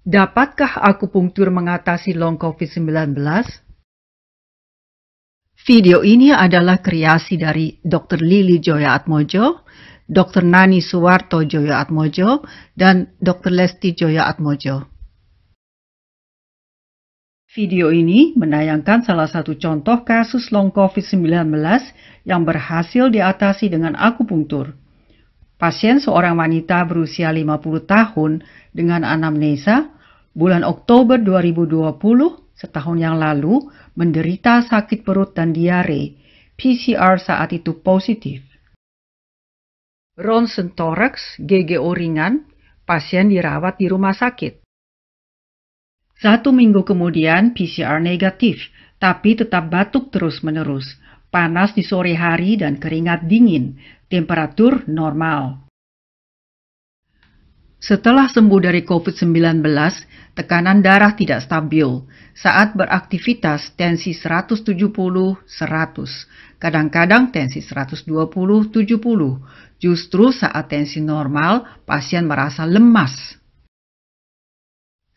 Dapatkah akupunktur mengatasi long COVID-19? Video ini adalah kreasi dari Dr. Lili Joya Atmojo, Dr. Nani Suwarto Joya Atmojo, dan Dr. Lesti Joya Atmojo. Video ini menayangkan salah satu contoh kasus long COVID-19 yang berhasil diatasi dengan akupunktur. Pasien seorang wanita berusia 50 tahun dengan anamnesa bulan Oktober 2020, setahun yang lalu, menderita sakit perut dan diare. PCR saat itu positif. Ronsen toraks, GGO ringan, pasien dirawat di rumah sakit. 1 minggu kemudian PCR negatif, tapi tetap batuk terus-menerus, panas di sore hari dan keringat dingin, temperatur normal. Setelah sembuh dari COVID-19, tekanan darah tidak stabil. Saat beraktivitas tensi 170-100, kadang-kadang tensi 120-70. Justru saat tensi normal, pasien merasa lemas.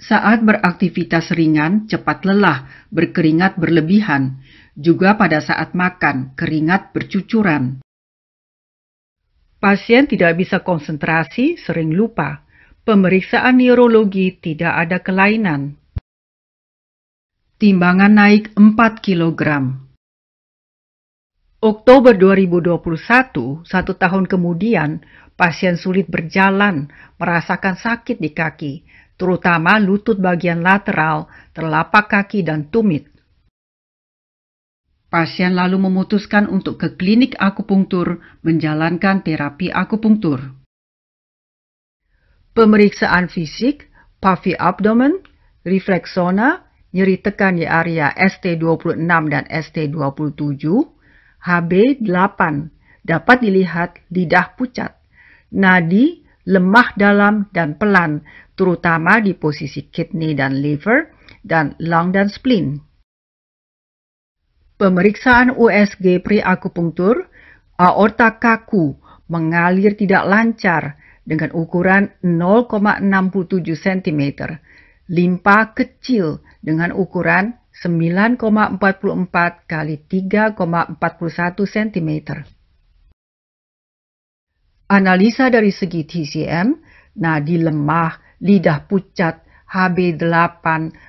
Saat beraktivitas ringan, cepat lelah, berkeringat berlebihan. Juga pada saat makan, keringat bercucuran. Pasien tidak bisa konsentrasi, sering lupa. Pemeriksaan neurologi tidak ada kelainan. Timbangan naik 4 kg. Oktober 2021, 1 tahun kemudian, pasien sulit berjalan, merasakan sakit di kaki, terutama lutut bagian lateral, telapak kaki, dan tumit. Pasien lalu memutuskan untuk ke klinik akupunktur menjalankan terapi akupunktur. Pemeriksaan fisik, puffy abdomen, refleksona, nyeri tekan di area ST26 dan ST27, HB8, dapat dilihat lidah pucat, nadi, lemah dalam dan pelan, terutama di posisi kidney dan liver, dan lung dan spleen. Pemeriksaan USG pre-akupunktur, aorta kaku, mengalir tidak lancar dengan ukuran 0,67 cm, limpa kecil dengan ukuran 9,44 kali 3,41 cm. Analisa dari segi TCM, nadi lemah, lidah pucat, HB8,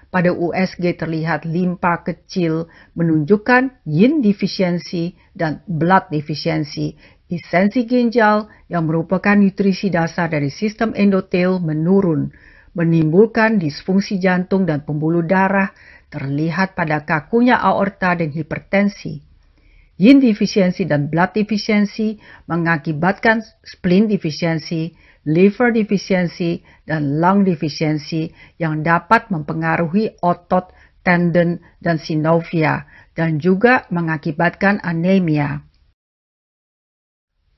pada USG terlihat limpa kecil menunjukkan yin defisiensi dan blood defisiensi. Esensi ginjal yang merupakan nutrisi dasar dari sistem endotel menurun, menimbulkan disfungsi jantung dan pembuluh darah, terlihat pada kakunya aorta dan hipertensi. Yin defisiensi dan blood defisiensi mengakibatkan spleen defisiensi, liver defisiensi, dan lung defisiensi yang dapat mempengaruhi otot, tendon, dan synovia, dan juga mengakibatkan anemia.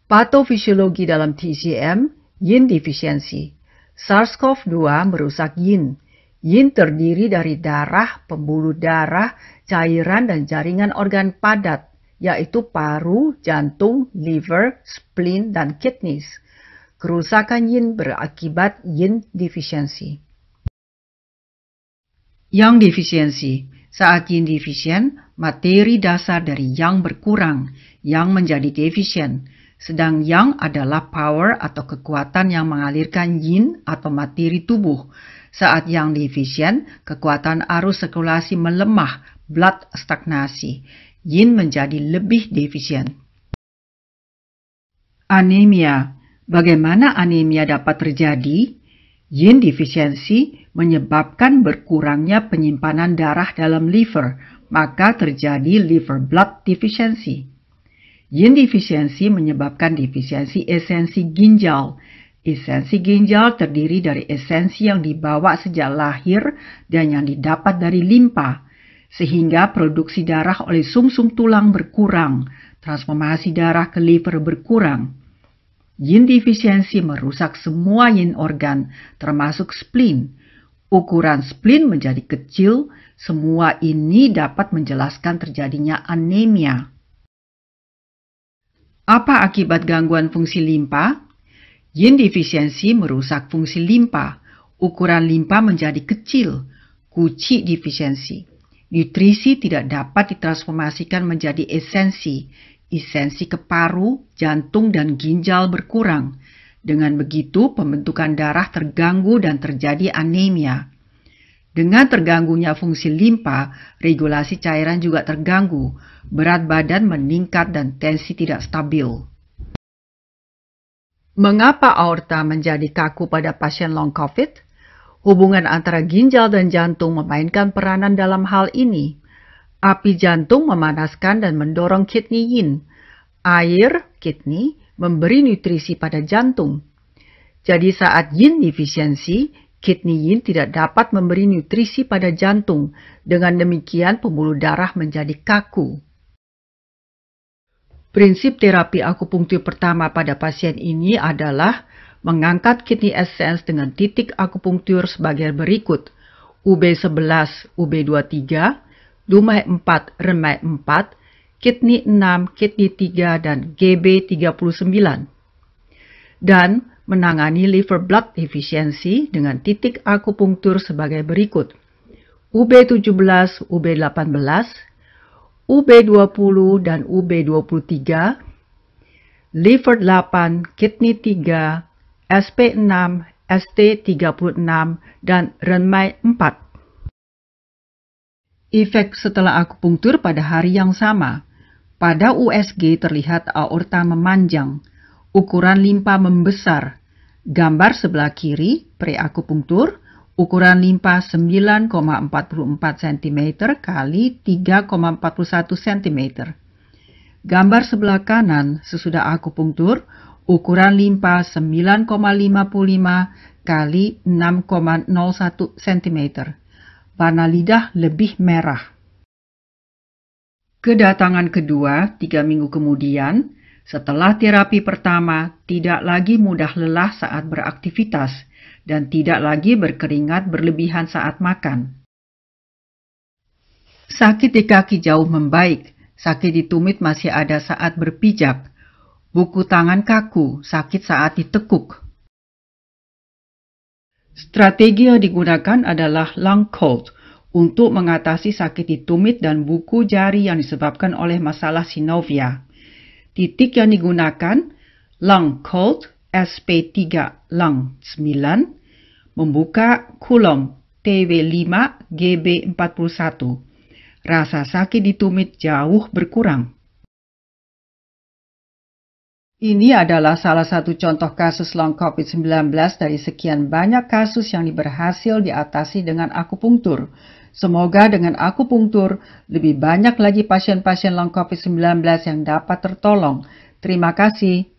Patofisiologi dalam TCM, yin defisiensi. SARS-CoV-2 merusak yin. Yin terdiri dari darah, pembuluh darah, cairan, dan jaringan organ padat, yaitu paru, jantung, liver, spleen, dan kidneys. Kerusakan yin berakibat yin defisiensi. Yang defisiensi. Saat yin defisien, materi dasar dari yang berkurang, yang menjadi defisien. Sedang yang adalah power atau kekuatan yang mengalirkan yin atau materi tubuh. Saat yang defisien, kekuatan arus sirkulasi melemah, blood stagnasi. Yin menjadi lebih defisien. Anemia. Bagaimana anemia dapat terjadi? Yin defisiensi menyebabkan berkurangnya penyimpanan darah dalam liver, maka terjadi liver blood deficiency. Yin defisiensi menyebabkan defisiensi esensi ginjal. Esensi ginjal terdiri dari esensi yang dibawa sejak lahir dan yang didapat dari limpa, sehingga produksi darah oleh sumsum tulang berkurang, transformasi darah ke liver berkurang. Yin defisiensi merusak semua yin organ, termasuk spleen. Ukuran spleen menjadi kecil, semua ini dapat menjelaskan terjadinya anemia. Apa akibat gangguan fungsi limpa? Yin defisiensi merusak fungsi limpa. ukuran limpa menjadi kecil, kuci defisiensi. Nutrisi tidak dapat ditransformasikan menjadi esensi. Esensi ke paru, jantung, dan ginjal berkurang. Dengan begitu, pembentukan darah terganggu dan terjadi anemia. Dengan terganggunya fungsi limpa, regulasi cairan juga terganggu, berat badan meningkat dan tensi tidak stabil. Mengapa aorta menjadi kaku pada pasien long COVID? Hubungan antara ginjal dan jantung memainkan peranan dalam hal ini. Api jantung memanaskan dan mendorong kidney yin. Air, kidney, memberi nutrisi pada jantung. Jadi saat yin defisiensi, kidney yin tidak dapat memberi nutrisi pada jantung. Dengan demikian pembuluh darah menjadi kaku. Prinsip terapi akupunktur pertama pada pasien ini adalah mengangkat kidney essence dengan titik akupunktur sebagai berikut. UB11, UB23, Dumai 4, Remai 4, kidney 6, kidney 3, dan GB39. Dan menangani liver blood deficiency dengan titik akupunktur sebagai berikut. UB17, UB18, UB20 dan UB23, liver 8, kidney 3, SP6, ST36, dan Renmai 4. Efek setelah akupunktur pada hari yang sama. Pada USG terlihat aorta memanjang, ukuran limpa membesar. Gambar sebelah kiri, pre-akupunktur, ukuran limpa 9,44 cm kali 3,41 cm. Gambar sebelah kanan sesudah akupunktur, ukuran limpa 9,55 kali 6,01 cm. Warna lidah lebih merah. Kedatangan kedua 3 minggu kemudian, setelah terapi pertama, tidak lagi mudah lelah saat beraktivitas dan tidak lagi berkeringat berlebihan saat makan. Sakit di kaki jauh membaik, sakit di tumit masih ada saat berpijak. Buku tangan kaku, sakit saat ditekuk. Strategi yang digunakan adalah long cold untuk mengatasi sakit di tumit dan buku jari yang disebabkan oleh masalah synovial. Titik yang digunakan, long cold, SP3 long 9, membuka Coulomb TW5 GB41. Rasa sakit di tumit jauh berkurang. Ini adalah salah satu contoh kasus long COVID-19 dari sekian banyak kasus yang berhasil diatasi dengan akupunktur. Semoga dengan akupunktur, lebih banyak lagi pasien-pasien long COVID-19 yang dapat tertolong. Terima kasih.